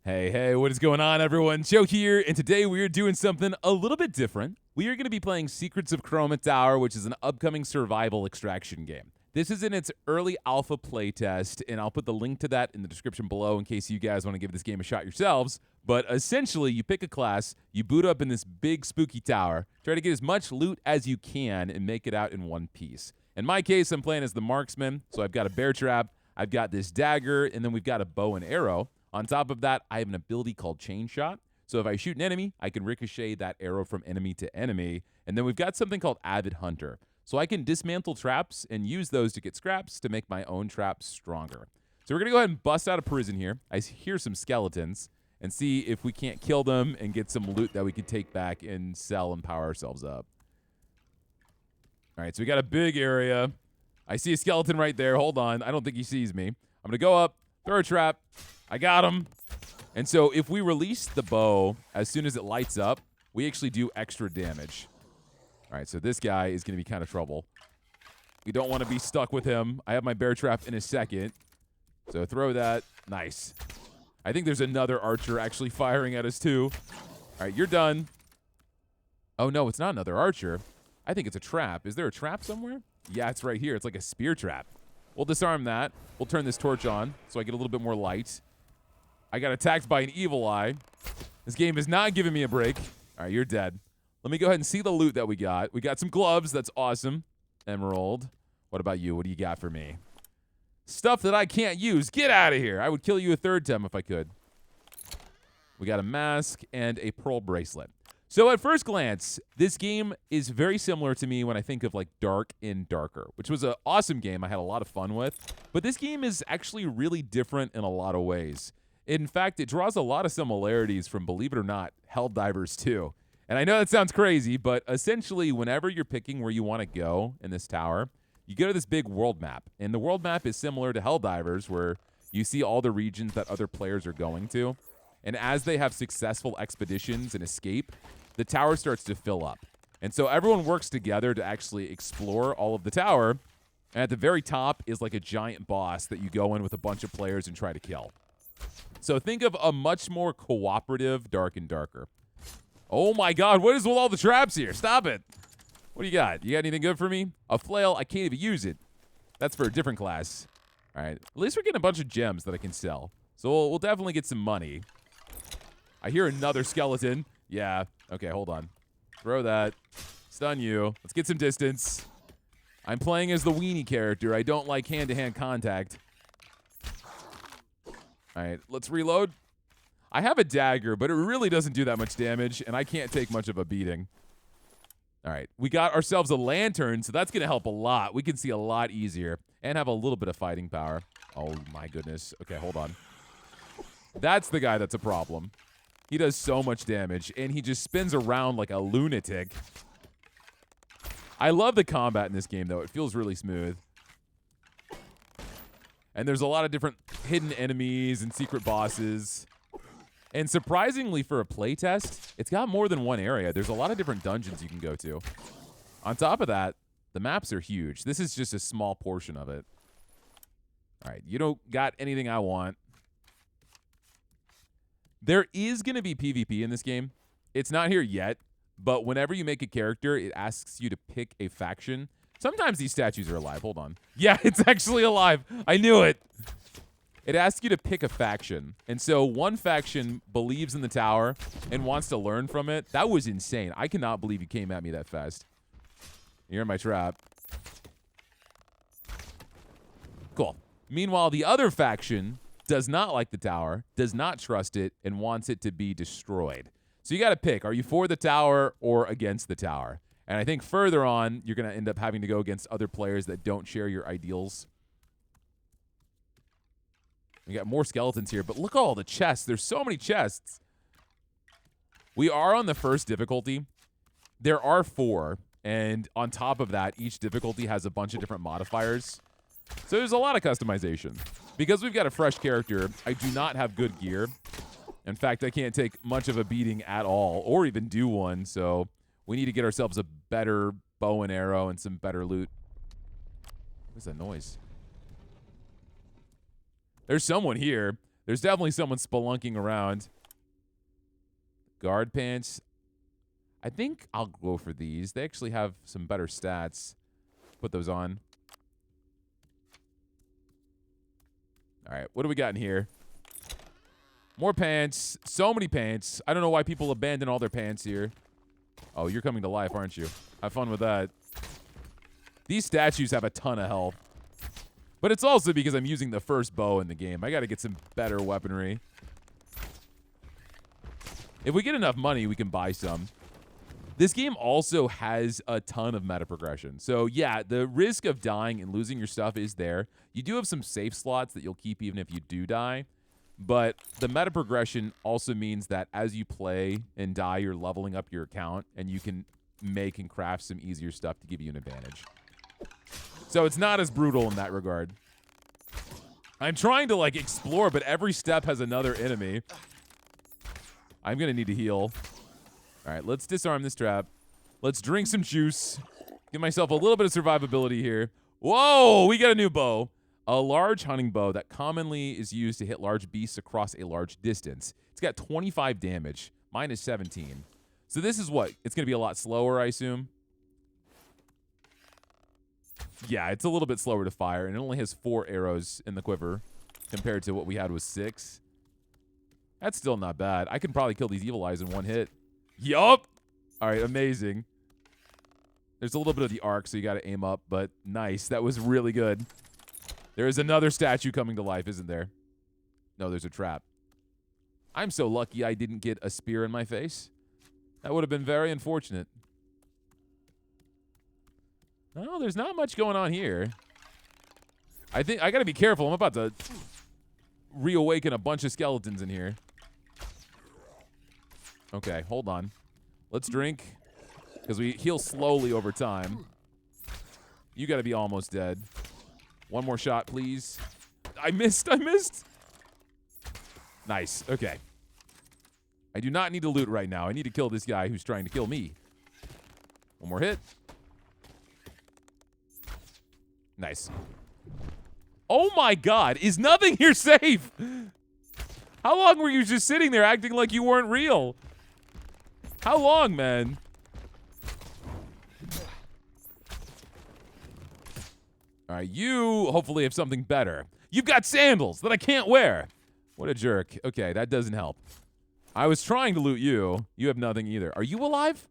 Hey, what is going on, everyone? Joe here, and today we are doing something a little bit different. We are going to be playing Secrets of Chroma Tower, which is an upcoming survival extraction game. This is in its early alpha playtest, and I'll put the link to that in the description below in case you guys want to give this game a shot yourselves. But essentially, you pick a class, you boot up in this big spooky tower, try to get as much loot as you can, and make it out in one piece. In my case, I'm playing as the marksman, so I've got a bear trap, I've got this dagger, and then we've got a bow and arrow. On top of that, I have an ability called Chain Shot. So if I shoot an enemy, I can ricochet that arrow from enemy to enemy. And then we've got something called Avid Hunter. So I can dismantle traps and use those to get scraps to make my own traps stronger. So we're going to go ahead and bust out of prison here. I hear some skeletons and see if we can't kill them and get some loot that we can take back and sell and power ourselves up. All right, so we got a big area. I see a skeleton right there. Hold on. I don't think he sees me. I'm going to go up, throw a trap. I got him. And so if we release the bow as soon as it lights up, we actually do extra damage. All right, so this guy is going to be kind of trouble. We don't want to be stuck with him. I have my bear trap in a second. So throw that. Nice. I think there's another archer actually firing at us too. All right, you're done. Oh, no, it's not another archer. I think it's a trap. Is there a trap somewhere? Yeah, it's right here. It's like a spear trap. We'll disarm that. We'll turn this torch on so I get a little bit more light. I got attacked by an evil eye. This game is not giving me a break. All right, you're dead. Let me go ahead and see the loot that we got. We got some gloves. That's awesome. Emerald. What about you? What do you got for me? Stuff that I can't use. Get out of here. I would kill you a third time if I could. We got a mask and a pearl bracelet. So at first glance, this game is very similar to me when I think of like Dark and Darker, which was an awesome game I had a lot of fun with. But this game is actually really different in a lot of ways. In fact, it draws a lot of similarities from, believe it or not, HELLDIVERS 2. And I know that sounds crazy, but essentially whenever you're picking where you want to go in this tower, you go to this big world map. And the world map is similar to HELLDIVERS, where you see all the regions that other players are going to. And as they have successful expeditions and escape, the tower starts to fill up. And so everyone works together to actually explore all of the tower. And at the very top is like a giant boss that you go in with a bunch of players and try to kill. So think of a much more cooperative Dark and Darker. Oh my god, what is with all the traps here? Stop it. What do you got? You got anything good for me? A flail, I can't even use it. That's for a different class. All right, at least we're getting a bunch of gems that I can sell. So we'll definitely get some money. I hear another skeleton. Yeah, okay, hold on. Throw that. Stun you. Let's get some distance. I'm playing as the weenie character. I don't like hand-to-hand contact. All right, let's reload. I have a dagger, but it really doesn't do that much damage, and I can't take much of a beating. All right, we got ourselves a lantern, so that's going to help a lot. We can see a lot easier and have a little bit of fighting power. Oh, my goodness. Okay, hold on. That's the guy that's a problem. He does so much damage, and he just spins around like a lunatic. I love the combat in this game, though. It feels really smooth. And there's a lot of different hidden enemies and secret bosses. And surprisingly for a playtest, it's got more than one area. There's a lot of different dungeons you can go to. On top of that, the maps are huge. This is just a small portion of it. All right, you don't got anything I want. There is going to be PvP in this game. It's not here yet, but whenever you make a character, it asks you to pick a faction. Sometimes these statues are alive. Hold on. Yeah, it's actually alive. I knew it. It asks you to pick a faction. And so one faction believes in the tower and wants to learn from it. That was insane. I cannot believe you came at me that fast. You're in my trap. Cool. Meanwhile, the other faction does not like the tower, does not trust it, and wants it to be destroyed. So you got to pick. Are you for the tower or against the tower? And I think further on, you're going to end up having to go against other players that don't share your ideals. We got more skeletons here, but look at all the chests. There's so many chests. We are on the first difficulty. There are 4, and on top of that, each difficulty has a bunch of different modifiers. So there's a lot of customization. Because we've got a fresh character, I do not have good gear. In fact, I can't take much of a beating at all, or even do one, so we need to get ourselves a better bow and arrow and some better loot. What's that noise? There's someone here. There's definitely someone spelunking around. Guard pants. I think I'll go for these. They actually have some better stats. Put those on. All right, what do we got in here? More pants. So many pants. I don't know why people abandon all their pants here. Oh, you're coming to life, aren't you? Have fun with that. These statues have a ton of health. But it's also because I'm using the first bow in the game. I got to get some better weaponry. If we get enough money, we can buy some. This game also has a ton of meta progression. So, yeah, the risk of dying and losing your stuff is there. You do have some safe slots that you'll keep even if you do die. But the meta progression also means that as you play and die, you're leveling up your account, and you can make and craft some easier stuff to give you an advantage. So it's not as brutal in that regard. I'm trying to, like, explore, but every step has another enemy. I'm going to need to heal. All right, let's disarm this trap. Let's drink some juice. Give myself a little bit of survivability here. Whoa, we got a new bow. A large hunting bow that commonly is used to hit large beasts across a large distance. It's got 25 damage. Mine is 17. So this is what? It's going to be a lot slower, I assume. Yeah, it's a little bit slower to fire, and it only has 4 arrows in the quiver compared to what we had was 6. That's still not bad. I can probably kill these evil eyes in one hit. Yup! All right, amazing. There's a little bit of the arc, so you got to aim up, but nice. That was really good. There is another statue coming to life, isn't there? No, there's a trap. I'm so lucky I didn't get a spear in my face. That would have been very unfortunate. No, there's not much going on here. I think I got to be careful. I'm about to reawaken a bunch of skeletons in here. Okay, hold on. Let's drink, because we heal slowly over time. You got to be almost dead. One more shot, please. I missed. Nice. Okay. I do not need to loot right now. I need to kill this guy who's trying to kill me. One more hit. Nice. Oh my God. Is nothing here safe? How long were you just sitting there acting like you weren't real? How long, man? All right, you hopefully have something better. You've got sandals that I can't wear. What a jerk. Okay, that doesn't help. I was trying to loot you. You have nothing either. Are you alive?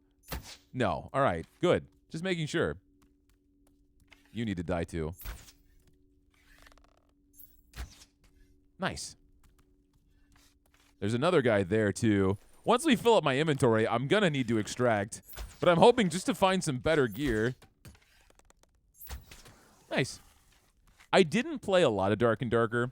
No. All right, good. Just making sure. You need to die too. Nice. There's another guy there too. Once we fill up my inventory, I'm going to need to extract. But I'm hoping just to find some better gear. Nice. I didn't play a lot of Dark and Darker.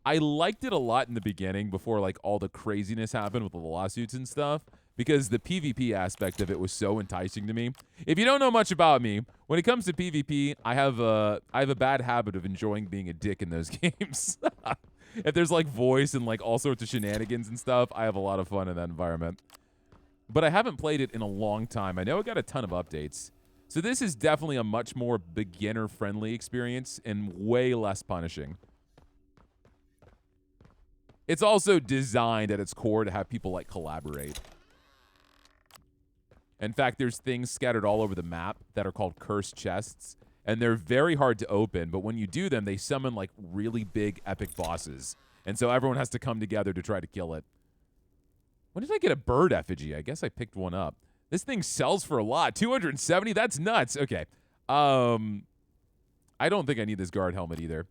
I liked it a lot in the beginning before like all the craziness happened with the lawsuits and stuff, because the PvP aspect of it was so enticing to me. If you don't know much about me, when it comes to PvP, I have a bad habit of enjoying being a dick in those games. If there's like voice and like all sorts of shenanigans and stuff, I have a lot of fun in that environment. But I haven't played it in a long time. I know it got a ton of updates. So this is definitely a much more beginner-friendly experience and way less punishing. It's also designed at its core to have people like collaborate. In fact, there's things scattered all over the map that are called cursed chests, and they're very hard to open, but when you do them, they summon like really big epic bosses. And so everyone has to come together to try to kill it. When did I get a bird effigy? I guess I picked one up. This thing sells for a lot. 270? That's nuts. Okay. I don't think I need this guard helmet either.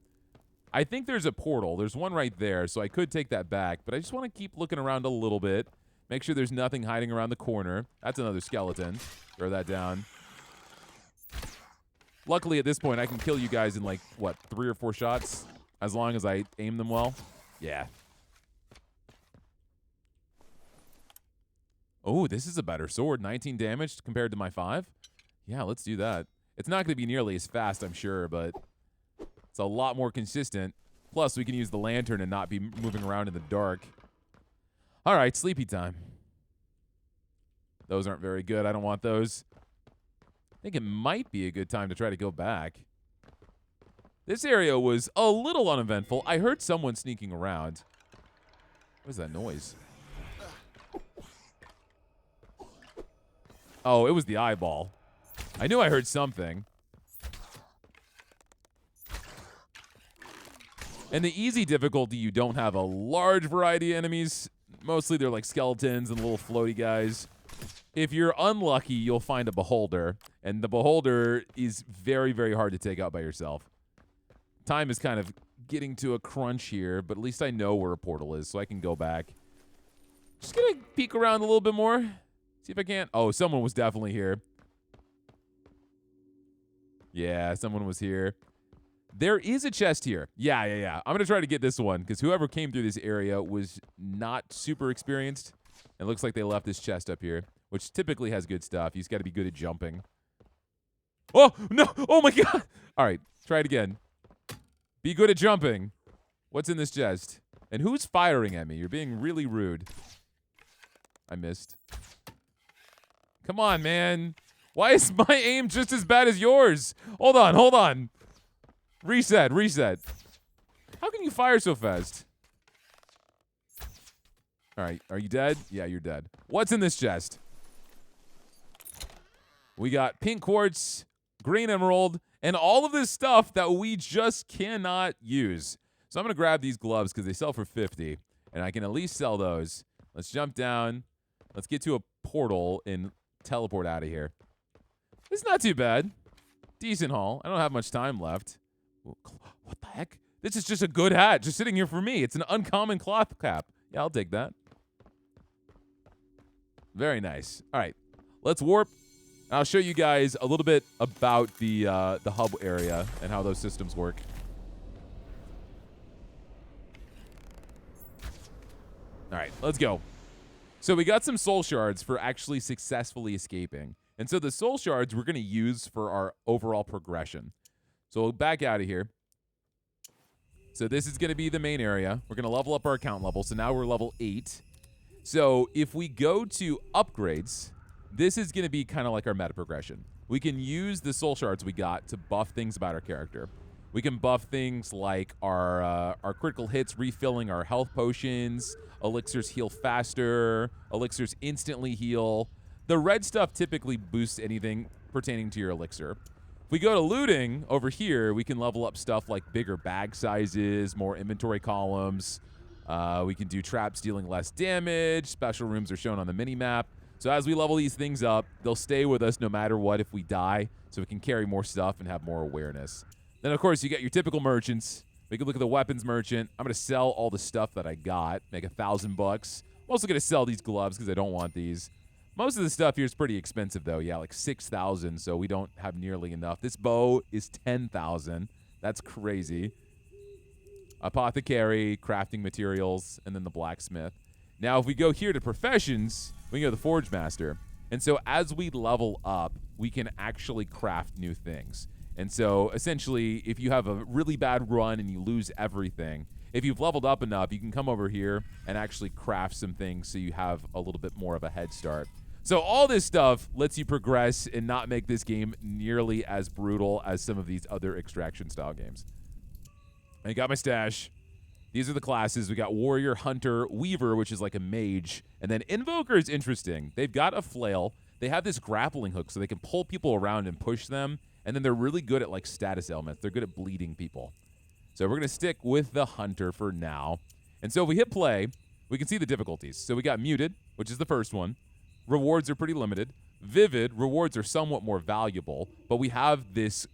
I think there's a portal. There's one right there, so I could take that back, but I just want to keep looking around a little bit. Make sure there's nothing hiding around the corner. That's another skeleton. Throw that down. Luckily, at this point, I can kill you guys in, like, what, 3 or 4 shots? As long as I aim them well? Yeah. Oh, this is a better sword. 19 damage compared to my 5? Yeah, let's do that. It's not going to be nearly as fast, I'm sure, but it's a lot more consistent. Plus, we can use the lantern and not be moving around in the dark. All right, sleepy time. Those aren't very good. I don't want those. I think it might be a good time to try to go back. This area was a little uneventful. I heard someone sneaking around. What is that noise? Oh, it was the eyeball. I knew I heard something. And the easy difficulty, you don't have a large variety of enemies. Mostly they're like skeletons and little floaty guys. If you're unlucky, you'll find a beholder. And the beholder is very, very hard to take out by yourself. Time is kind of getting to a crunch here, but at least I know where a portal is, so I can go back. Just gonna peek around a little bit more. See if I can't. Oh, someone was definitely here. Yeah, someone was here. There is a chest here. Yeah. I'm going to try to get this one because whoever came through this area was not super experienced. It looks like they left this chest up here, which typically has good stuff. You've got to be good at jumping. Oh, no. Oh, my God. All right. Try it again. Be good at jumping. What's in this chest? And who's firing at me? You're being really rude. I missed. Come on, man. Why is my aim just as bad as yours? Hold on. Reset. How can you fire so fast? All right, are you dead? Yeah, you're dead. What's in this chest? We got pink quartz, green emerald, and all of this stuff that we just cannot use. So I'm going to grab these gloves because they sell for 50, and I can at least sell those. Let's jump down. Let's get to a portal and teleport out of here. It's not too bad. Decent haul. I don't have much time left. What the heck? This is just a good hat just sitting here for me. It's an uncommon cloth cap. Yeah, I'll take that. Very nice. All right, let's warp. I'll show you guys a little bit about the hub area and how those systems work. All right, let's go. So we got some soul shards for actually successfully escaping. And so the soul shards we're going to use for our overall progression. So we'll back out of here. So this is going to be the main area. We're going to level up our account level. So now we're level 8. So if we go to upgrades, this is going to be kind of like our meta progression. We can use the soul shards we got to buff things about our character. We can buff things like our critical hits, refilling our health potions, elixirs heal faster, elixirs instantly heal. The red stuff typically boosts anything pertaining to your elixir. If we go to looting over here, we can level up stuff like bigger bag sizes, more inventory columns. We can do traps dealing less damage. Special rooms are shown on the mini-map. So as we level these things up, they'll stay with us no matter what if we die, so we can carry more stuff and have more awareness. Then, of course, you got your typical merchants. We can look at the weapons merchant. I'm going to sell all the stuff that I got, make $1,000 bucks. I'm also going to sell these gloves because I don't want these. Most of the stuff here is pretty expensive, though. Yeah, like 6,000, so we don't have nearly enough. This bow is 10,000. That's crazy. Apothecary, crafting materials, and then the blacksmith. Now, if we go here to professions, we can go to the forge master. And so as we level up, we can actually craft new things. And so essentially, if you have a really bad run and you lose everything, if you've leveled up enough, you can come over here and actually craft some things so you have a little bit more of a head start. So all this stuff lets you progress and not make this game nearly as brutal as some of these other extraction style games. I got my stash. These are the classes. We got Warrior, Hunter, Weaver, which is like a mage. And then Invoker is interesting. They've got a flail. They have this grappling hook so they can pull people around and push them. And then they're really good at like status ailments. They're good at bleeding people. So we're going to stick with the Hunter for now. And so if we hit play, we can see the difficulties. So we got Muted, which is the first one. Rewards are pretty limited. Vivid, rewards are somewhat more valuable. But we have this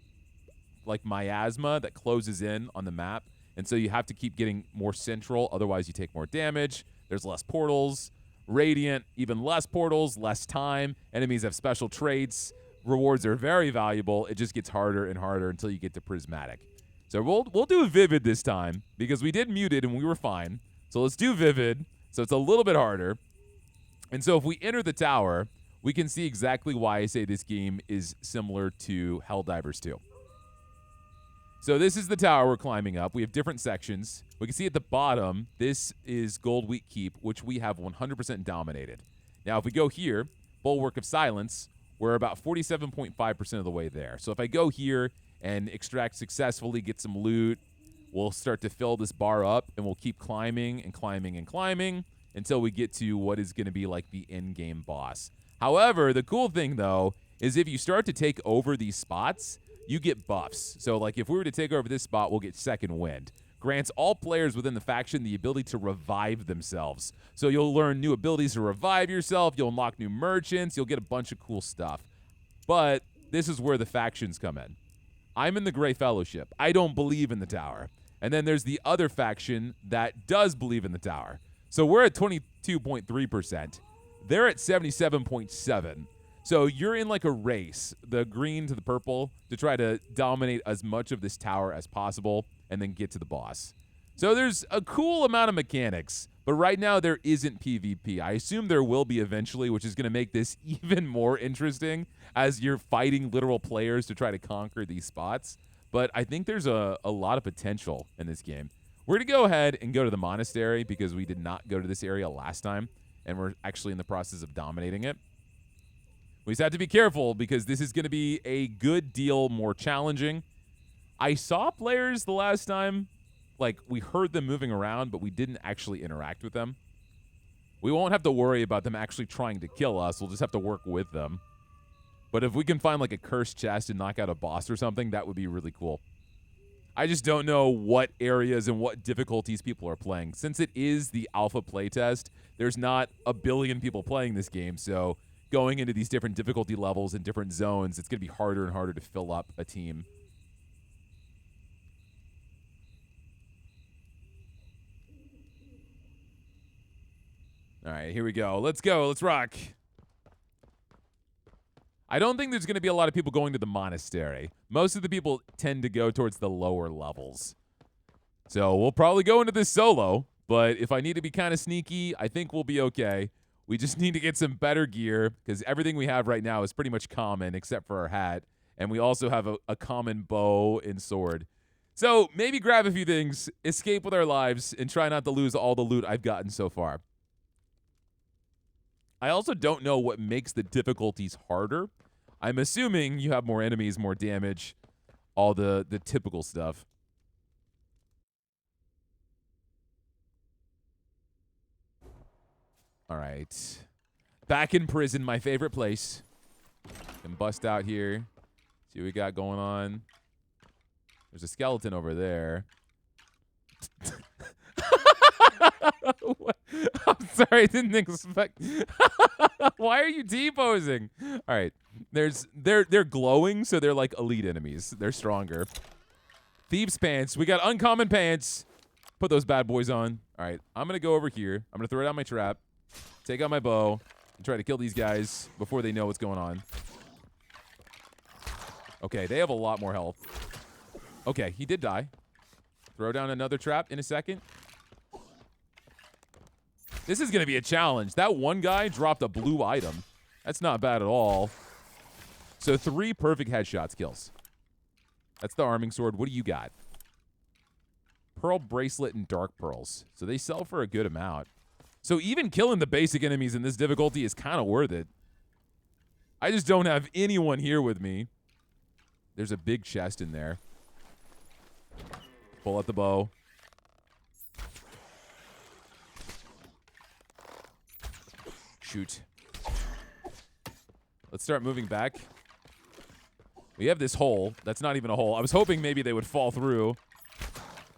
like miasma that closes in on the map. And so you have to keep getting more central. Otherwise, you take more damage. There's less portals. Radiant, even less portals, less time. Enemies have special traits. Rewards are very valuable. It just gets harder and harder until you get to Prismatic. So we'll do Vivid this time because we did Muted and we were fine. So let's do Vivid. So it's a little bit harder. And so if we enter the tower, we can see exactly why I say this game is similar to Helldivers 2. So this is the tower we're climbing up. We have different sections. We can see at the bottom, this is Gold Wheat Keep, which we have 100% dominated. Now, if we go here, Bulwark of Silence, we're about 47.5% of the way there. So if I go here and extract successfully, get some loot, we'll start to fill this bar up, and we'll keep climbing and climbing and climbing until we get to what is going to be like the in-game boss. However, the cool thing, though, is if you start to take over these spots, you get buffs. So, like, if we were to take over this spot, we'll get Second Wind. Grants all players within the faction the ability to revive themselves. So you'll learn new abilities to revive yourself, you'll unlock new merchants, you'll get a bunch of cool stuff. But this is where the factions come in. I'm in the Grey Fellowship. I don't believe in the tower. And then there's the other faction that does believe in the tower. So we're at 22.3%. They're at 77.7%. So you're in like a race, the green to the purple, to try to dominate as much of this tower as possible and then get to the boss. So there's a cool amount of mechanics, but right now there isn't PvP. I assume there will be eventually, which is going to make this even more interesting as you're fighting literal players to try to conquer these spots. But I think there's a lot of potential in this game. We're going to go ahead and go to the Monastery because we did not go to this area last time, and we're actually in the process of dominating it. We just have to be careful because this is going to be a good deal more challenging. I saw players the last time, like we heard them moving around, but we didn't actually interact with them. We won't have to worry about them actually trying to kill us. We'll just have to work with them. But if we can find like a cursed chest and knock out a boss or something, that would be really cool. I just don't know what areas and what difficulties people are playing. Since it is the alpha playtest, there's not a billion people playing this game, so going into these different difficulty levels and different zones, it's going to be harder and harder to fill up a team. All right, here we go. Let's go. Let's rock. I don't think there's going to be a lot of people going to the Monastery. Most of the people tend to go towards the lower levels. So we'll probably go into this solo, but if I need to be kind of sneaky, I think we'll be okay. We just need to get some better gear because everything we have right now is pretty much common except for our hat. And we also have a common bow and sword. So maybe grab a few things, escape with our lives, and try not to lose all the loot I've gotten so far. I also don't know what makes the difficulties harder. I'm assuming you have more enemies, more damage, all the typical stuff. All right. Back in prison, my favorite place. Can bust out here. See what we got going on. There's a skeleton over there. I'm sorry, I didn't expect. Why are you T-posing? All right. They're glowing, so they're like elite enemies. They're stronger. Thieves' pants. We got uncommon pants. Put those bad boys on. All right. I'm going to go over here. I'm going to throw down my trap. Take out my bow and try to kill these guys before they know what's going on. Okay, they have a lot more health. Okay, he did die. Throw down another trap in a second. This is going to be a challenge. That one guy dropped a blue item. That's not bad at all. So 3 perfect headshots kills. That's the arming sword. What do you got? Pearl bracelet and dark pearls. So they sell for a good amount. So even killing the basic enemies in this difficulty is kind of worth it. I just don't have anyone here with me. There's a big chest in there. Pull out the bow. Shoot. Let's start moving back. We have this hole. That's not even a hole. I was hoping maybe they would fall through.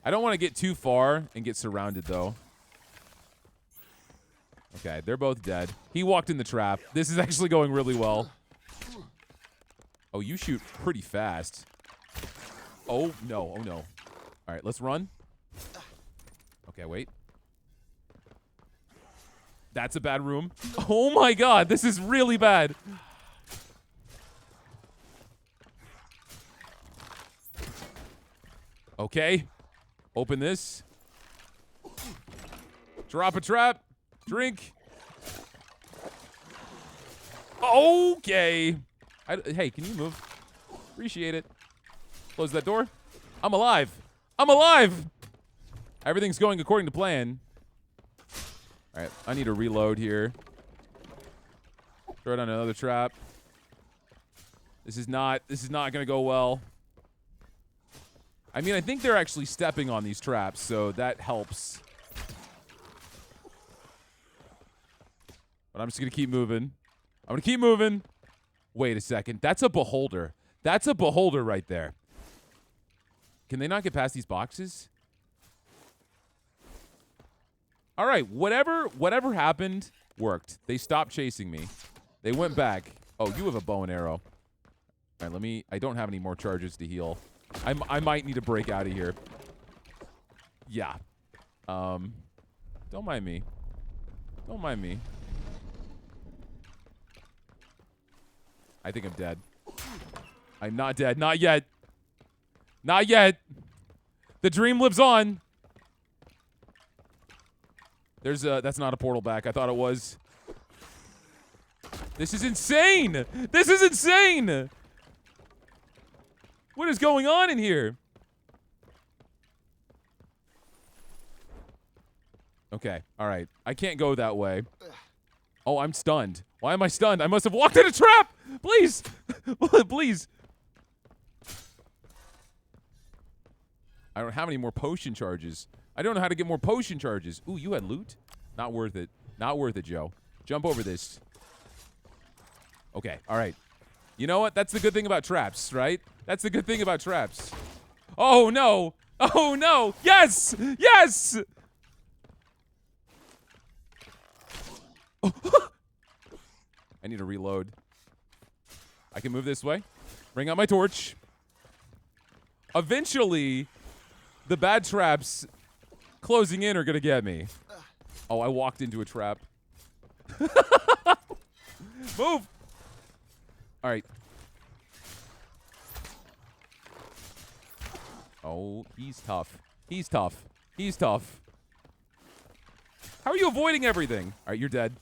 I don't want to get too far and get surrounded, though. Okay, they're both dead. He walked in the trap. This is actually going really well. Oh, you shoot pretty fast. Oh, no. Oh, no. All right, let's run. Okay, wait. That's a bad room. Oh, my God. This is really bad. Okay. Open this. Drop a trap. Drink. Okay. Hey, can you move? Appreciate it. Close that door. I'm alive. I'm alive. Everything's going according to plan. All right, I need to reload here. Throw down another trap. This is not going to go well. I mean, I think they're actually stepping on these traps, so that helps. But I'm just going to keep moving. I'm going to keep moving. Wait a second. That's a beholder. That's a beholder right there. Can they not get past these boxes? All right. Whatever happened worked. They stopped chasing me. They went back. Oh, you have a bow and arrow. All right, I don't have any more charges to heal. I might need to break out of here. Yeah. Don't mind me. Don't mind me. I think I'm dead. I'm not dead. Not yet. Not yet. The dream lives on. That's not a portal back. I thought it was. This is insane. This is insane. What is going on in here? Okay. All right. I can't go that way. Oh, I'm stunned. Why am I stunned? I must have walked in a trap. Please. Please. I don't have any more potion charges. I don't know how to get more potion charges. Ooh, you had loot? Not worth it. Not worth it, Joe. Jump over this. Okay. All right. You know what? That's the good thing about traps, right? That's the good thing about traps. Oh, no. Oh, no. Yes. Yes. Oh. I need to reload. I can move this way. Bring out my torch. Eventually, the bad traps closing in are going to get me. Oh, I walked into a trap. Move. All right. Oh, he's tough. He's tough. He's tough. How are you avoiding everything? All right, you're dead.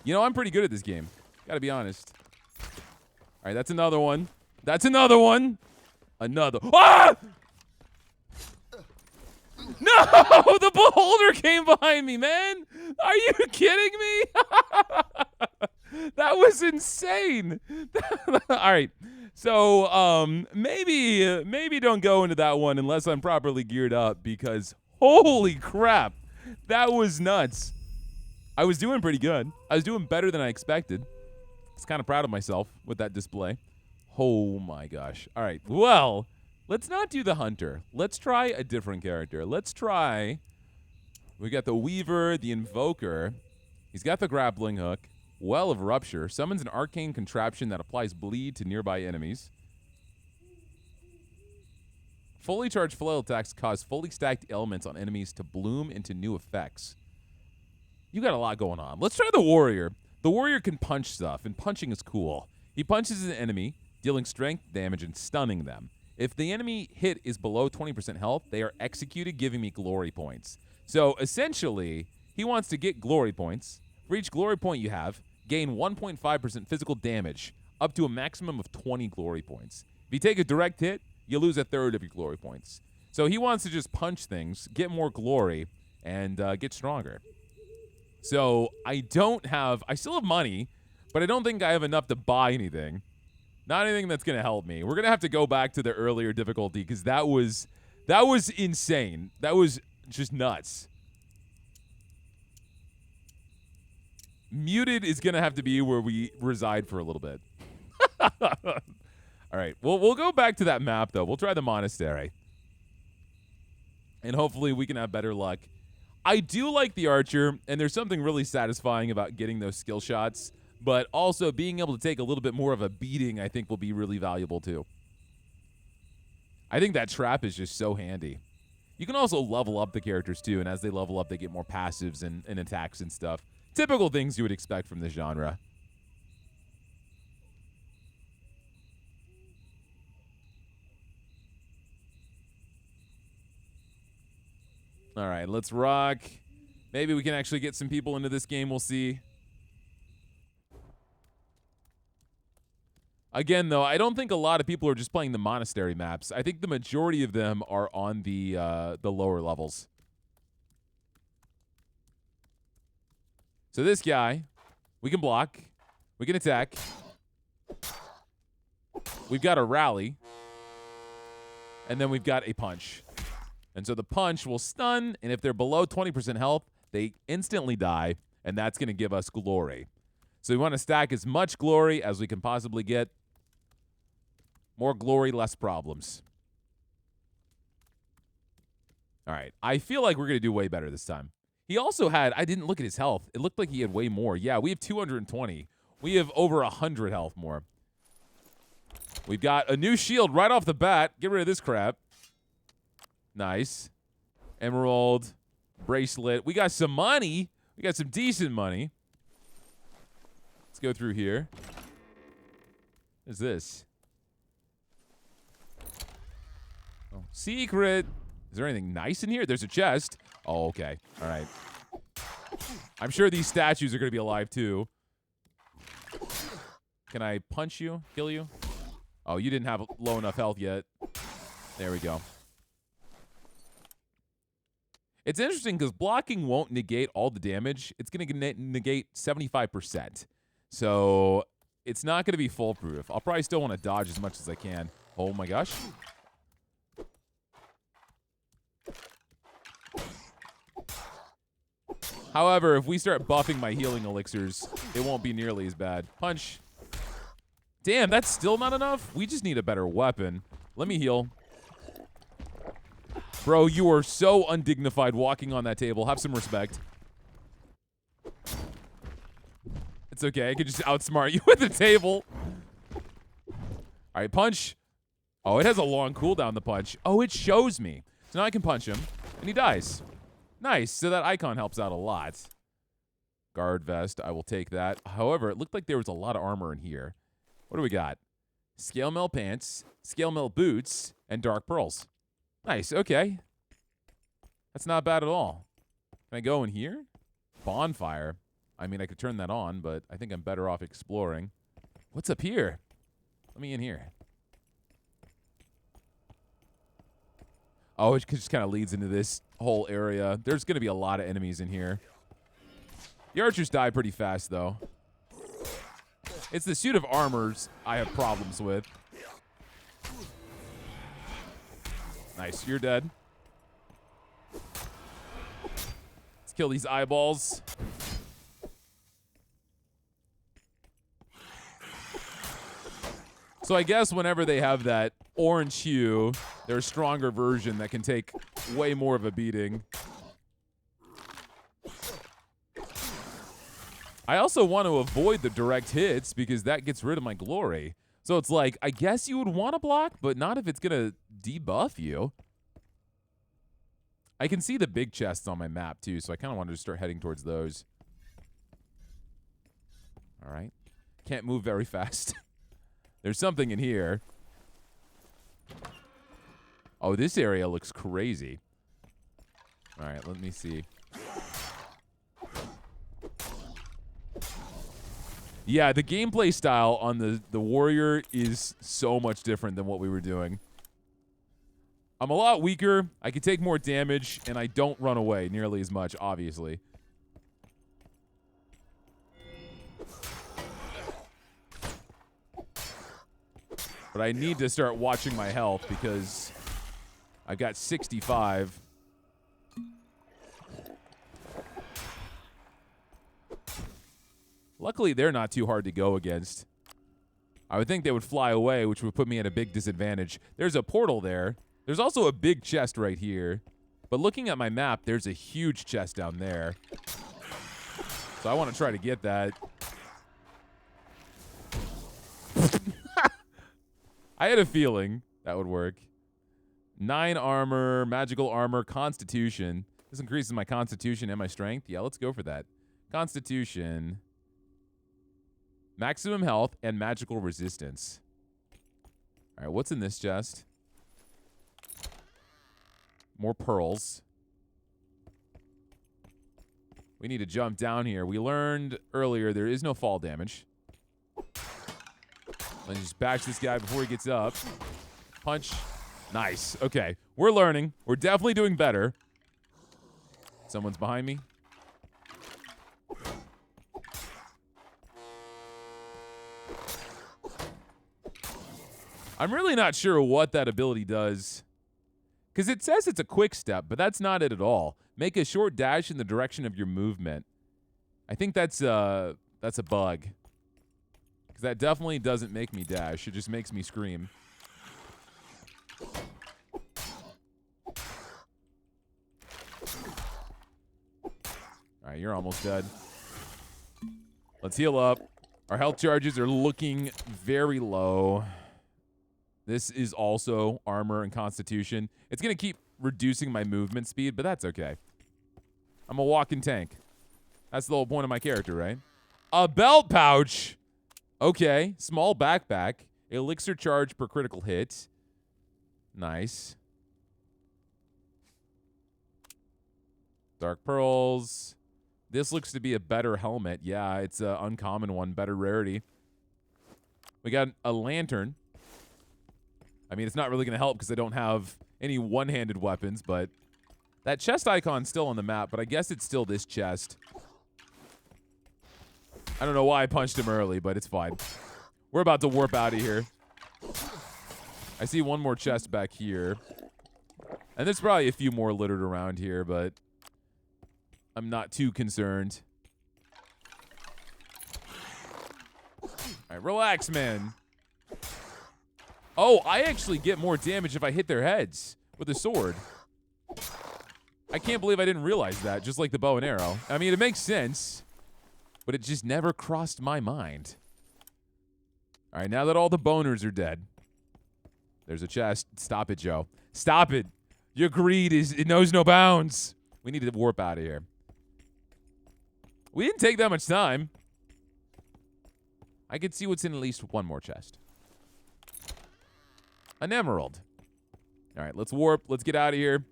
You know, I'm pretty good at this game. Gotta be honest. All right, that's another one. That's another one. Another. Ah! No! The beholder came behind me, man. Are you kidding me? That was insane. All right. So, maybe don't go into that one unless I'm properly geared up because holy crap. That was nuts. I was doing pretty good. I was doing better than I expected. I was kind of proud of myself with that display. Oh my gosh. All right. Well, let's not do the hunter. Let's try a different character. Let's try. We got the Weaver, the Invoker. He's got the grappling hook. Well of Rupture. Summons an arcane contraption that applies bleed to nearby enemies. Fully charged flail attacks cause fully stacked elements on enemies to bloom into new effects. You got a lot going on. Let's try the Warrior. The Warrior can punch stuff, and punching is cool. He punches an enemy, dealing strength damage and stunning them. If the enemy hit is below 20% health, they are executed, giving me glory points. So, essentially, he wants to get glory points. For each glory point you have, gain 1.5% physical damage, up to a maximum of 20 glory points. If you take a direct hit, you lose a third of your glory points. So he wants to just punch things, get more glory, and get stronger. So I still have money, but I don't think I have enough to buy anything. Not anything that's going to help me. We're going to have to go back to the earlier difficulty because that was insane. That was just nuts. Muted is going to have to be where we reside for a little bit. All right. Well, we'll go back to that map, though. We'll try the Monastery. And hopefully we can have better luck. I do like the Archer, and there's something really satisfying about getting those skill shots. But also being able to take a little bit more of a beating, I think, will be really valuable, too. I think that trap is just so handy. You can also level up the characters, too. And as they level up, they get more passives and attacks and stuff. Typical things you would expect from this genre. All right, let's rock. Maybe we can actually get some people into this game. We'll see. Again, though, I don't think a lot of people are just playing the Monastery maps. I think the majority of them are on the lower levels. So this guy, we can block. We can attack. We've got a rally. And then we've got a punch. And so the punch will stun, and if they're below 20% health, they instantly die, and that's going to give us glory. So we want to stack as much glory as we can possibly get. More glory, less problems. All right. I feel like we're going to do way better this time. He also had, I didn't look at his health. It looked like he had way more. Yeah, we have 220. We have over 100 health more. We've got a new shield right off the bat. Get rid of this crap. Nice. Emerald. Bracelet. We got some money. We got some decent money. Let's go through here. What is this? Oh, secret. Is there anything nice in here? There's a chest. Oh, okay. All right. I'm sure these statues are going to be alive, too. Can I punch you? Kill you? Oh, you didn't have low enough health yet. There we go. It's interesting because blocking won't negate all the damage. It's going to negate 75%. So it's not going to be foolproof. I'll probably still want to dodge as much as I can. Oh my gosh. However, if we start buffing my healing elixirs, it won't be nearly as bad. Punch. Damn, that's still not enough? We just need a better weapon. Let me heal. Bro, you are so undignified walking on that table. Have some respect. It's okay. I can just outsmart you with the table. All right, punch. Oh, it has a long cooldown, the punch. Oh, it shows me. So now I can punch him, and he dies. Nice. So that icon helps out a lot. Guard vest. I will take that. However, it looked like there was a lot of armor in here. What do we got? Scale mail pants, scale mail boots, and dark pearls. Nice. Okay. That's not bad at all. Can I go in here? Bonfire. I mean, I could turn that on, but I think I'm better off exploring. What's up here? Let me in here. Oh, it just kind of leads into this whole area. There's going to be a lot of enemies in here. The archers die pretty fast, though. It's the suit of armors I have problems with. Nice, you're dead. Let's kill these eyeballs. So I guess whenever they have that orange hue, they're a stronger version that can take way more of a beating. I also want to avoid the direct hits because that gets rid of my glory. So it's like, I guess you would want to block, but not if it's going to debuff you. I can see the big chests on my map too, so I kind of wanted to start heading towards those. All right. Can't move very fast. There's something in here. Oh, this area looks crazy. All right, let me see. Yeah, the gameplay style on the warrior is so much different than what we were doing. I'm a lot weaker, I can take more damage, and I don't run away nearly as much, obviously. But I need to start watching my health because I've got 65. Luckily, they're not too hard to go against. I would think they would fly away, which would put me at a big disadvantage. There's a portal there. There's also a big chest right here. But looking at my map, there's a huge chest down there. So I want to try to get that. I had a feeling that would work. 9 armor, magical armor, constitution. This increases my constitution and my strength. Yeah, let's go for that. Constitution. Maximum health and magical resistance. All right, what's in this chest? More pearls. We need to jump down here. We learned earlier there is no fall damage. Let's just bash this guy before he gets up. Punch. Nice. Okay, we're learning. We're definitely doing better. Someone's behind me. I'm really not sure what that ability does. Because it says it's a quick step, but that's not it at all. Make a short dash in the direction of your movement. I think that's a bug. Because that definitely doesn't make me dash. It just makes me scream. All right, you're almost dead. Let's heal up. Our health charges are looking very low. This is also armor and constitution. It's going to keep reducing my movement speed, but that's okay. I'm a walking tank. That's the whole point of my character, right? A belt pouch. Okay. Small backpack. Elixir charge per critical hit. Nice. Dark pearls. This looks to be a better helmet. Yeah, it's an uncommon one. Better rarity. We got a lantern. I mean, it's not really going to help because I don't have any one-handed weapons, but that chest icon's still on the map, but I guess it's still this chest. I don't know why I punched him early, but it's fine. We're about to warp out of here. I see one more chest back here. And there's probably a few more littered around here, but I'm not too concerned. All right, relax, man. Oh, I actually get more damage if I hit their heads with a sword. I can't believe I didn't realize that, just like the bow and arrow. I mean, it makes sense, but it just never crossed my mind. All right, now that all the boners are dead, there's a chest. Stop it, Joe. Stop it. Your greed it knows no bounds. We need to warp out of here. We didn't take that much time. I could see what's in at least one more chest. An emerald. All right, let's warp. Let's get out of here.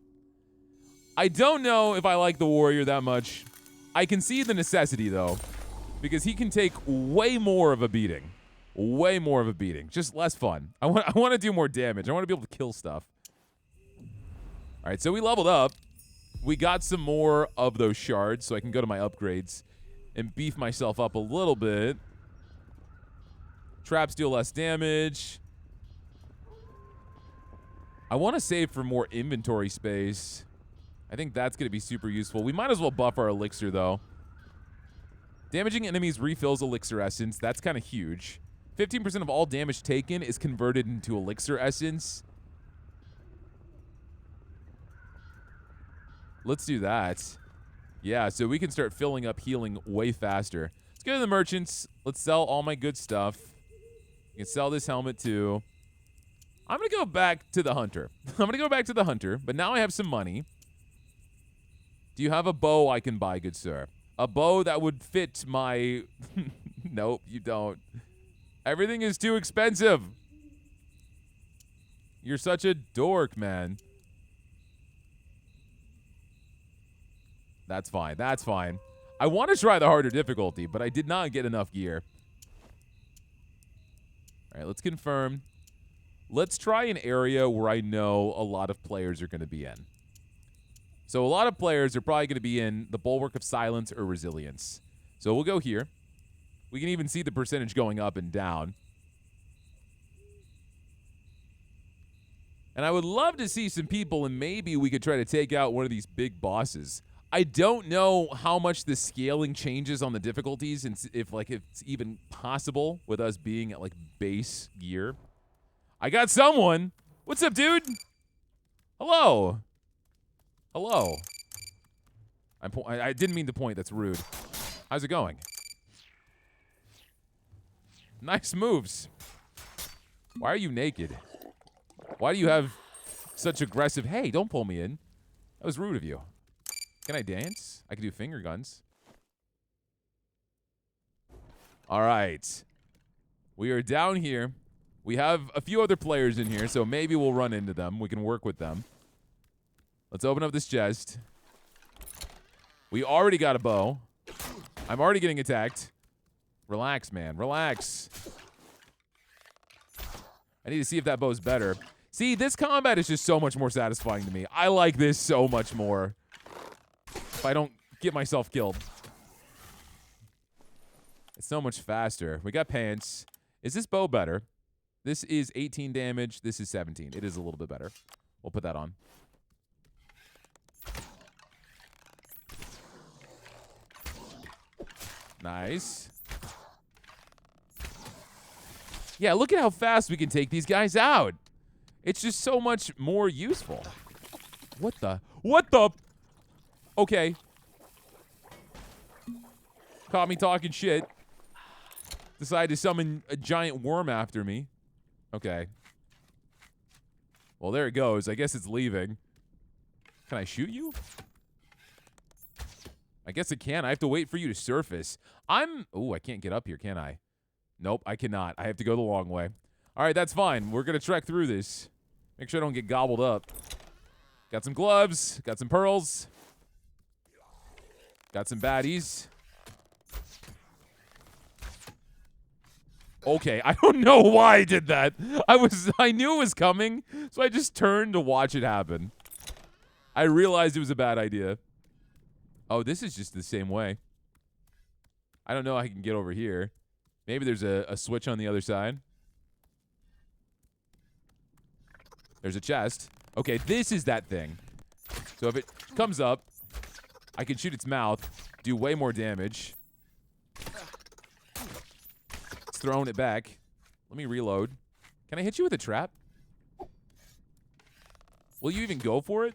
I don't know if I like the warrior that much. I can see the necessity, though, because he can take way more of a beating. Way more of a beating. Just less fun. I want to do more damage. I want to be able to kill stuff. All right, so we leveled up. We got some more of those shards, so I can go to my upgrades and beef myself up a little bit. Traps deal less damage. I want to save for more inventory space. I think that's going to be super useful. We might as well buff our elixir, though. Damaging enemies refills elixir essence. That's kind of huge. 15% of all damage taken is converted into elixir essence. Let's do that. Yeah, so we can start filling up healing way faster. Let's go to the merchants. Let's sell all my good stuff. You can sell this helmet, too. I'm going to go back to the hunter. But now I have some money. Do you have a bow I can buy, good sir? A bow that would fit my... Nope, you don't. Everything is too expensive. You're such a dork, man. That's fine. That's fine. I want to try the harder difficulty, but I did not get enough gear. All right, let's confirm. Let's try an area where I know a lot of players are going to be in. So a lot of players are probably going to be in the Bulwark of Silence or Resilience. So we'll go here. We can even see the percentage going up and down. And I would love to see some people, and maybe we could try to take out one of these big bosses. I don't know how much the scaling changes on the difficulties and if it's even possible with us being at like base gear. I got someone. What's up, dude? Hello. Hello. I didn't mean to point. That's rude. How's it going? Nice moves. Why are you naked? Why do you have such aggressive... Hey, don't pull me in. That was rude of you. Can I dance? I can do finger guns. All right. We are down here. We have a few other players in here, so maybe we'll run into them. We can work with them. Let's open up this chest. We already got a bow. I'm already getting attacked. Relax, man. Relax. I need to see if that bow's better. See, this combat is just so much more satisfying to me. I like this so much more. If I don't get myself killed. It's so much faster. We got pants. Is this bow better? This is 18 damage. This is 17. It is a little bit better. We'll put that on. Nice. Yeah, look at how fast we can take these guys out. It's just so much more useful. What the? What the? Okay. Caught me talking shit. Decided to summon a giant worm after me. Okay. Well, there it goes. I guess it's leaving. Can I shoot you? I guess it can. I have to wait for you to surface. Oh, I can't get up here, can I? Nope, I cannot. I have to go the long way. All right, that's fine. We're going to trek through this. Make sure I don't get gobbled up. Got some gloves. Got some pearls. Got some baddies. Okay, I don't know why I did that. I knew it was coming, so I just turned to watch it happen. I realized it was a bad idea. Oh, this is just the same way. I don't know how I can get over here. Maybe there's a switch on the other side. There's a chest. Okay, this is that thing. So if it comes up, I can shoot its mouth, do way more damage. It's throwing it back. Let me reload. Can I hit you with a trap? Will you even go for it?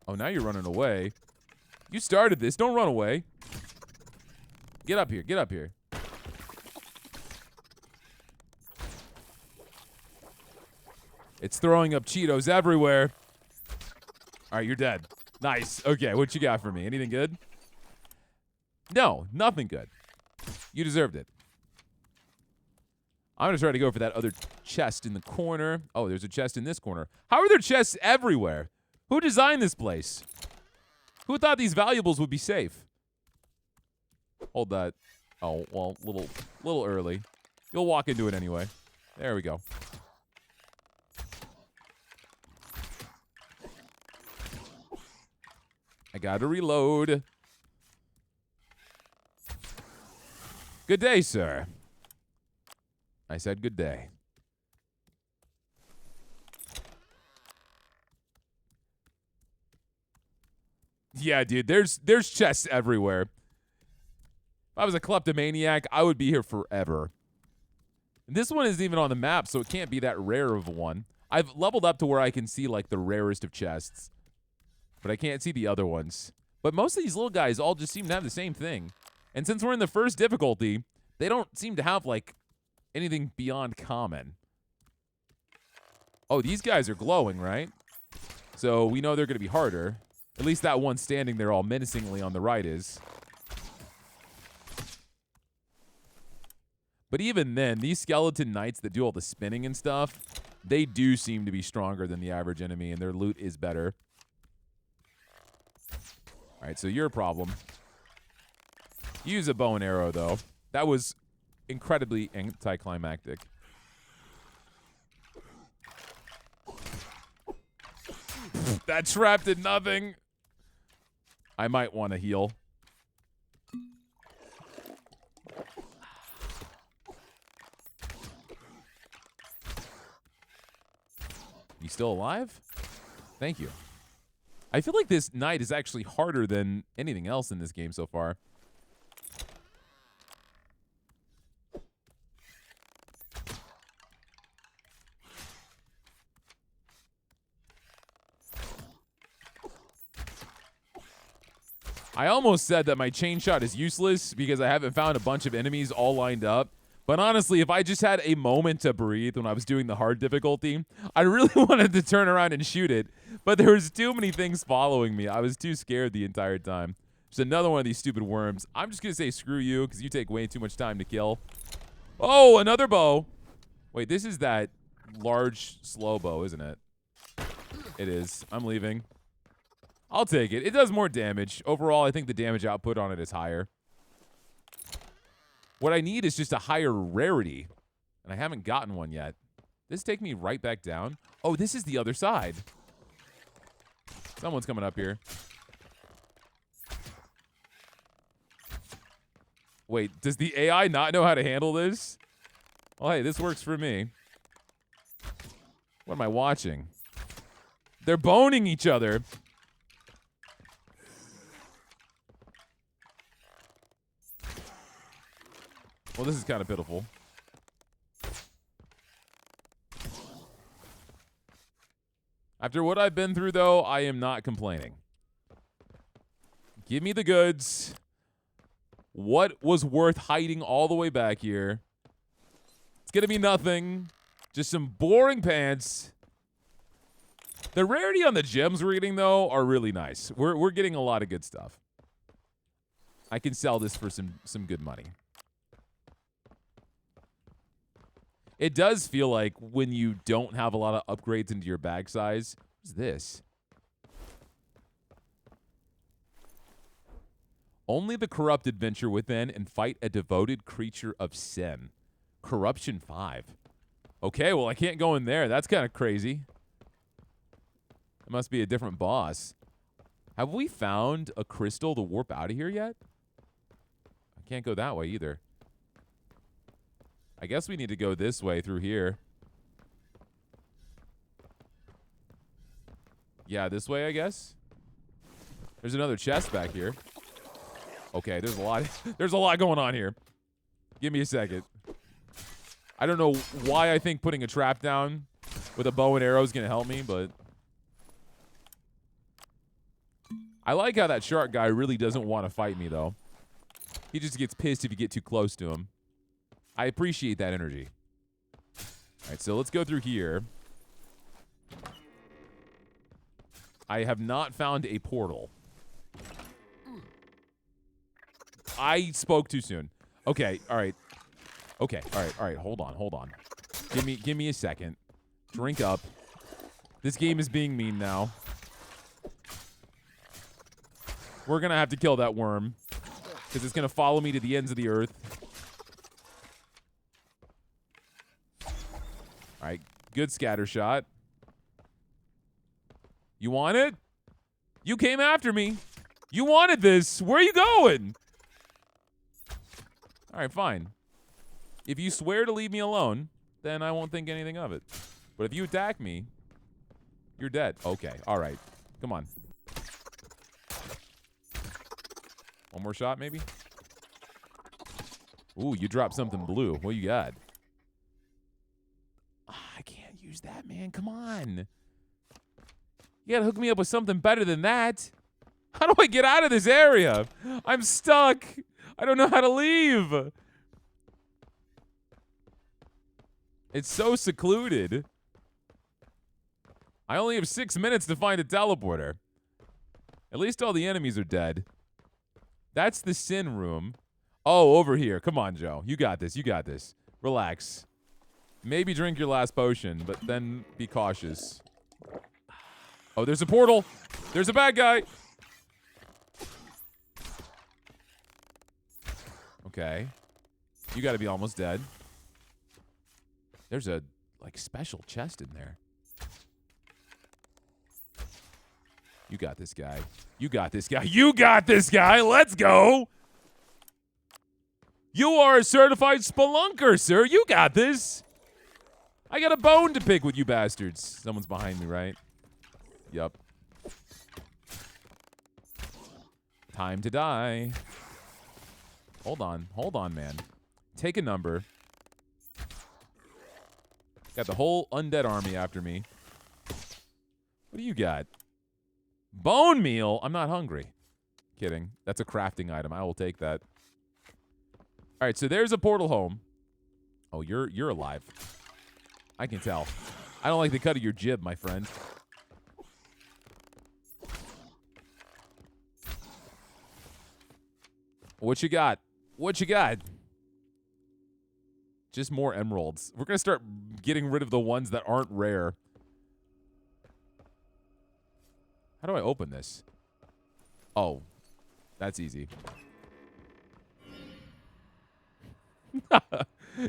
Oh, now you're running away. You started this. Don't run away. Get up here. Get up here. It's throwing up Cheetos everywhere. All right, you're dead. Nice. Okay, what you got for me? Anything good? No, nothing good. You deserved it. I'm going to try to go for that other chest in the corner. Oh, there's a chest in this corner. How are there chests everywhere? Who designed this place? Who thought these valuables would be safe? Hold that. Oh, well, little early. You'll walk into it anyway. There we go. I gotta reload. Good day, sir. I said good day. Yeah, dude, there's chests everywhere. If I was a kleptomaniac, I would be here forever. And this one isn't even on the map, so it can't be that rare of a one. I've leveled up to where I can see, like, the rarest of chests. But I can't see the other ones. But most of these little guys all just seem to have the same thing. And since we're in the first difficulty, they don't seem to have, like, anything beyond common. Oh, these guys are glowing, right? So we know they're going to be harder. At least that one standing there all menacingly on the right is. But even then, these skeleton knights that do all the spinning and stuff, they do seem to be stronger than the average enemy, and their loot is better. All right, so you're a problem. Use a bow and arrow, though. That was incredibly anticlimactic. That trap did nothing. I might want to heal. You still alive? Thank you. I feel like this knight is actually harder than anything else in this game so far. I almost said that my chain shot is useless because I haven't found a bunch of enemies all lined up. But honestly, if I just had a moment to breathe when I was doing the hard difficulty, I really wanted to turn around and shoot it. But there was too many things following me. I was too scared the entire time. Just another one of these stupid worms. I'm just going to say screw you because you take way too much time to kill. Oh, another bow. Wait, this is that large, slow bow, isn't it? It is. I'm leaving. I'll take it. It does more damage. Overall, I think the damage output on it is higher. What I need is just a higher rarity, and I haven't gotten one yet. This take me right back down? Oh, this is the other side. Someone's coming up here. Wait, does the AI not know how to handle this? Oh, hey, this works for me. What am I watching? They're boning each other. Well, this is kind of pitiful. After what I've been through, though, I am not complaining. Give me the goods. What was worth hiding all the way back here? It's going to be nothing. Just some boring pants. The rarity on the gems we're getting, though, are really nice. We're getting a lot of good stuff. I can sell this for some good money. It does feel like when you don't have a lot of upgrades into your bag size. What's this? Only the corrupted venture within and fight a devoted creature of sin. Corruption 5. Okay, well, I can't go in there. That's kind of crazy. It must be a different boss. Have we found a crystal to warp out of here yet? I can't go that way either. I guess we need to go this way through here. Yeah, this way, I guess. There's another chest back here. Okay, there's a lot going on here. Give me a second. I don't know why I think putting a trap down with a bow and arrow is going to help me, but I like how that shark guy really doesn't want to fight me, though. He just gets pissed if you get too close to him. I appreciate that energy. All right, so let's go through here. I have not found a portal. I spoke too soon. Okay, all right. Okay, all right. Hold on. Give me a second. Drink up. This game is being mean now. We're gonna have to kill that worm because it's gonna follow me to the ends of the earth. All right, good scatter shot. You want it? You came after me. You wanted this. Where are you going? All right, fine. If you swear to leave me alone, then I won't think anything of it. But if you attack me, you're dead. Okay, all right. Come on. One more shot, maybe? Ooh, you dropped something blue. What you got? I can't use that, man. Come on. You gotta hook me up with something better than that. How do I get out of this area? I'm stuck. I don't know how to leave. It's so secluded. I only have 6 minutes to find a teleporter. At least all the enemies are dead. That's the sin room. Oh, over here. Come on, Joe. You got this. You got this. Relax. Maybe drink your last potion, but then be cautious. Oh, there's a portal. There's a bad guy. Okay. You got to be almost dead. There's a, like, special chest in there. You got this guy. You got this guy. You got this guy. Let's go. You are a certified spelunker, sir. You got this. I got a bone to pick with you bastards. Someone's behind me, right? Yup. Time to die. Hold on, man. Take a number. Got the whole undead army after me. What do you got? Bone meal? I'm not hungry. Kidding. That's a crafting item. I will take that. All right, so there's a portal home. Oh, you're alive. I can tell. I don't like the cut of your jib, my friend. What you got? What you got? Just more emeralds. We're going to start getting rid of the ones that aren't rare. How do I open this? Oh, that's easy.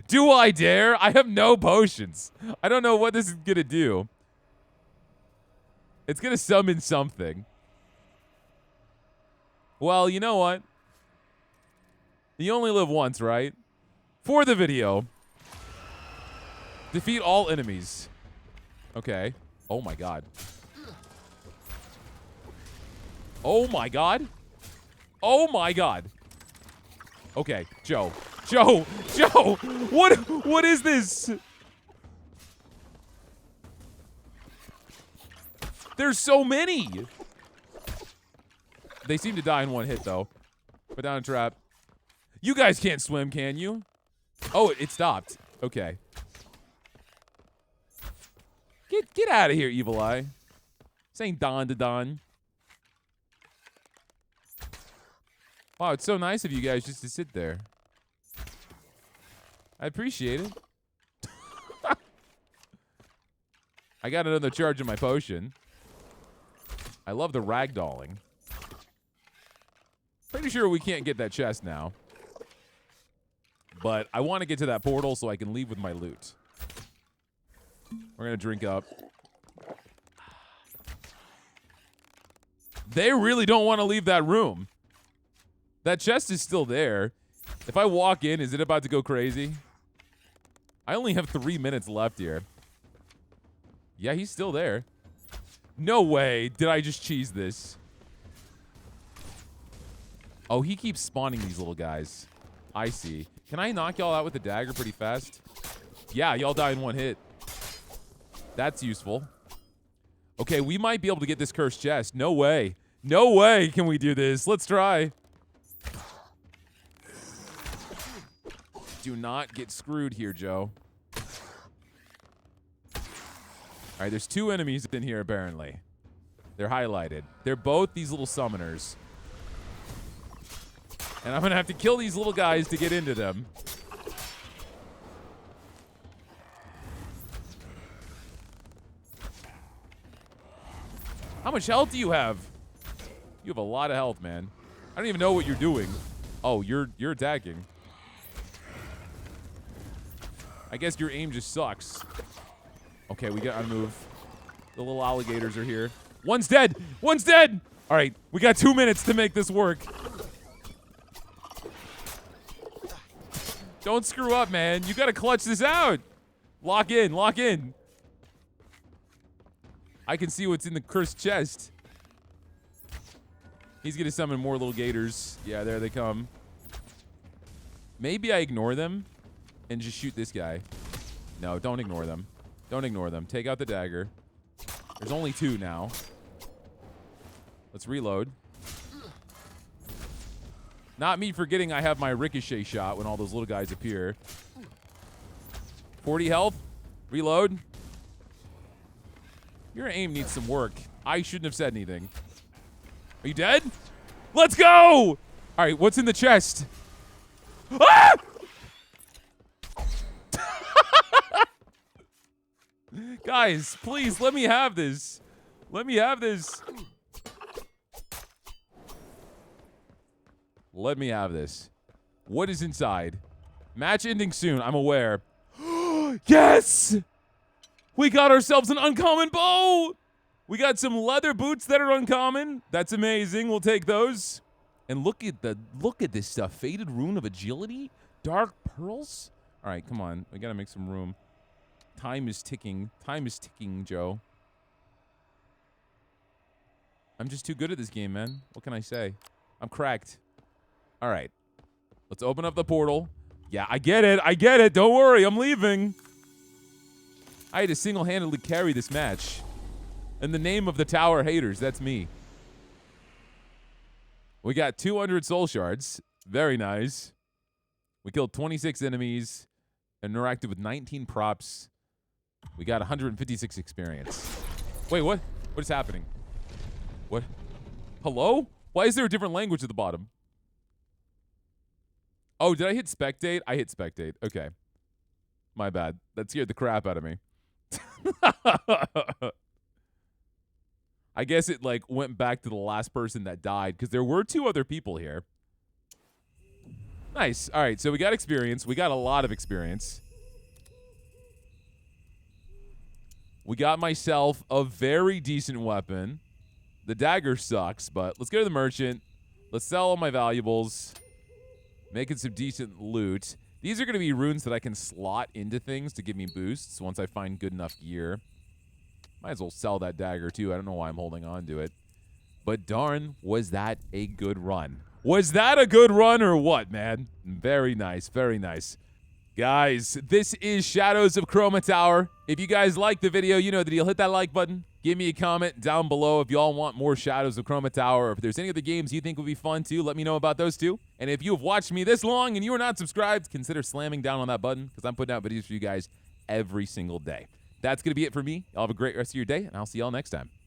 Do I dare? I have no potions. I don't know what this is going to do. It's going to summon something. Well, you know what? You only live once, right? For the video. Defeat all enemies. Okay. Oh my god. Oh my god. Oh my god. Okay, Joe. Joe, what is this? There's so many. They seem to die in one hit, though. Put down a trap. You guys can't swim, can you? Oh, it stopped. Okay. Get out of here, Evil Eye. This ain't Don to Don. Wow, it's so nice of you guys just to sit there. I appreciate it. I got another charge of my potion. I love the ragdolling. Pretty sure we can't get that chest now. But I want to get to that portal so I can leave with my loot. We're going to drink up. They really don't want to leave that room. That chest is still there. If I walk in, is it about to go crazy? I only have 3 minutes left here. Yeah, he's still there. No way. Did I just cheese this? Oh, he keeps spawning these little guys. I see. Can I knock y'all out with the dagger pretty fast? Yeah, y'all die in one hit. That's useful. Okay, we might be able to get this cursed chest. No way. No way can we do this. Let's try. Do not get screwed here, Joe. All right, there's 2 enemies in here, apparently. They're highlighted. They're both these little summoners. And I'm going to have to kill these little guys to get into them. How much health do you have? You have a lot of health, man. I don't even know what you're doing. Oh, you're attacking. I guess your aim just sucks. Okay, we got to move. The little alligators are here. One's dead. One's dead. All right, we got 2 minutes to make this work. Don't screw up, man. You got to clutch this out. Lock in. Lock in. I can see what's in the cursed chest. He's going to summon more little gators. Yeah, there they come. Maybe I ignore them and just shoot this guy. No, don't ignore them. Don't ignore them. Take out the dagger. There's only 2 now. Let's reload. Not me forgetting I have my ricochet shot when all those little guys appear. 40 health. Reload. Your aim needs some work. I shouldn't have said anything. Are you dead? Let's go! All right, what's in the chest? Ah! Guys, please, let me have this. Let me have this. Let me have this. What is inside? Match ending soon, I'm aware. Yes! We got ourselves an uncommon bow! We got some leather boots that are uncommon. That's amazing. We'll take those. And look at this stuff. Faded rune of agility? Dark pearls? All right, come on. We got to make some room. Time is ticking. Time is ticking, Joe. I'm just too good at this game, man. What can I say? I'm cracked. All right. Let's open up the portal. Yeah, I get it. I get it. Don't worry. I'm leaving. I had to single-handedly carry this match. In the name of the tower haters, that's me. We got 200 soul shards. Very nice. We killed 26 enemies and interacted with 19 props. We got 156 experience. Wait, what? What is happening? What? Hello? Why is there a different language at the bottom? Oh, did I hit spectate? I hit spectate. Okay. My bad. That scared the crap out of me. I guess it like went back to the last person that died because there were 2 other people here. Nice. All right, so we got experience. We got a lot of experience. We got myself a very decent weapon. The dagger sucks, but let's go to the merchant. Let's sell all my valuables. Making some decent loot. These are going to be runes that I can slot into things to give me boosts once I find good enough gear. Might as well sell that dagger, too. I don't know why I'm holding on to it. But darn, was that a good run. Was that a good run or what, man? Very nice, very nice. Guys, this is Shadows of Chroma Tower. If you guys like the video, you know the deal. Hit that like button. Give me a comment down below if y'all want more Shadows of Chroma Tower, or if there's any other games you think would be fun too, let me know about those too. And if you have watched me this long and you are not subscribed, consider slamming down on that button because I'm putting out videos for you guys every single day. That's going to be it for me. Y'all have a great rest of your day, and I'll see y'all next time.